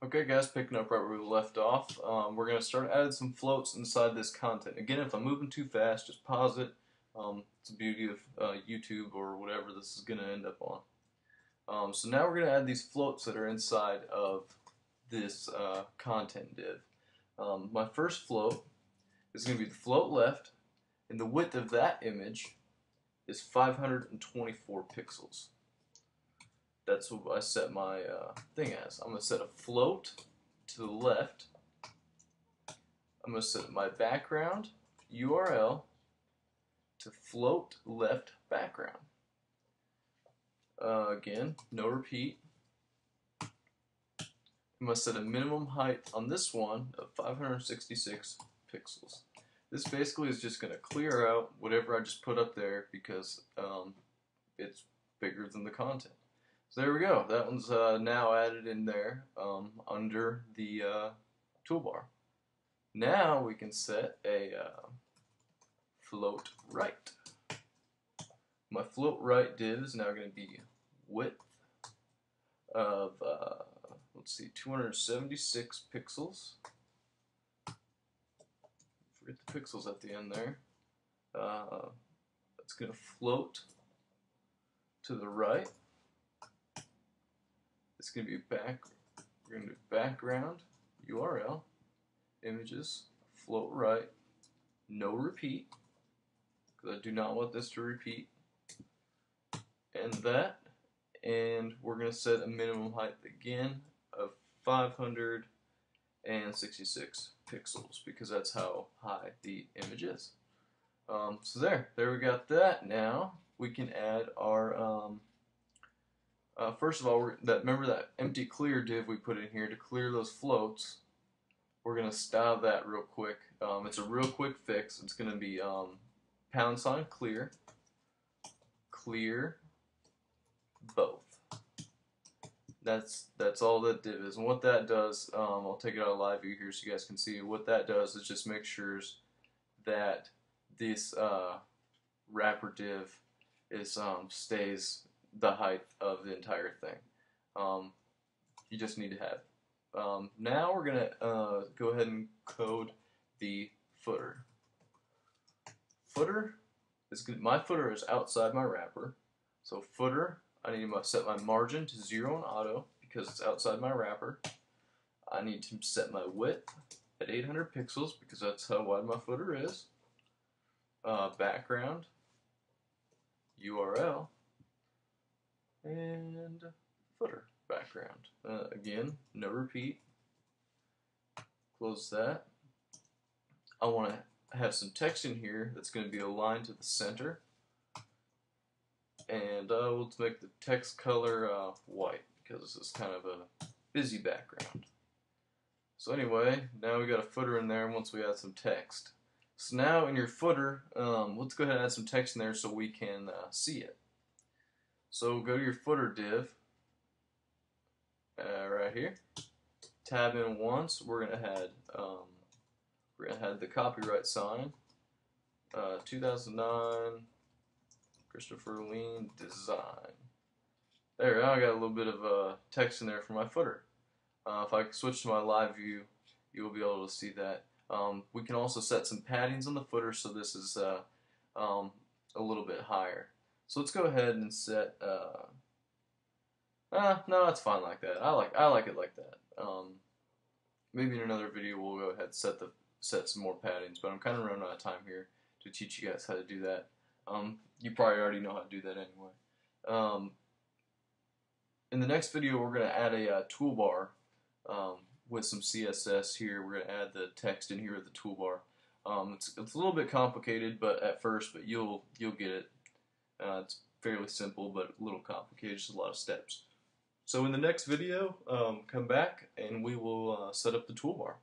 Okay guys, picking up right where we left off, we're going to start adding some floats inside this content. Again, if I'm moving too fast, just pause it. It's the beauty of YouTube or whatever this is going to end up on. So now we're going to add these floats that are inside of this content div. My first float is going to be the float left, and the width of that image is 524 pixels. That's what I set my thing as. I'm going to set a float to the left. I'm going to set my background URL to float left background. Again, no repeat. I'm going to set a minimum height on this one of 566 pixels. This basically is just going to clear out whatever I just put up there because it's bigger than the content. So there we go. That one's now added in there under the toolbar. Now we can set a float right. My float right div is now going to be width of let's see, 276 pixels. Forget the pixels at the end there. It's going to float to the right. It's going to be we're going to do background URL, images, float right, no repeat, because I do not want this to repeat, and that, and we're going to set a minimum height again of 566 pixels, because that's how high the image is. So there we got that. Now we can add our first of all, remember that empty clear div we put in here to clear those floats. We're going to style that real quick. It's a real quick fix. It's going to be # clear, clear both. That's all that div is. And what that does, I'll take it out of live view here so you guys can see. What that does is just make sure that this wrapper div is stays the height of the entire thing. You just need to have it. Now we're going to go ahead and code the footer. My footer is outside my wrapper. So footer, I need to set my margin to 0 and auto because it's outside my wrapper. I need to set my width at 800 pixels because that's how wide my footer is. Background, URL, and footer background. Again, no repeat. Close that. I want to have some text in here that's going to be aligned to the center. And we'll make the text color white because this is kind of a busy background. So anyway, now we got a footer in there once we add some text. So now in your footer, let's go ahead and add some text in there so we can see it. So go to your footer div, right here. Tab in once. We're gonna add the copyright sign. 2009 Christopher Lean Design. There, now I got a little bit of text in there for my footer. If I switch to my live view, you will be able to see that. We can also set some paddings on the footer, so this is a little bit higher. So let's go ahead and set. No, it's fine like that. I like it like that. Maybe in another video we'll go ahead and set some more paddings, but I'm kind of running out of time here to teach you guys how to do that. You probably already know how to do that anyway. In the next video we're going to add a toolbar with some CSS here. We're going to add the text in here with the toolbar. It's a little bit complicated, but you'll get it. It's fairly simple, but a little complicated. Just a lot of steps. So in the next video, come back and we will set up the toolbar.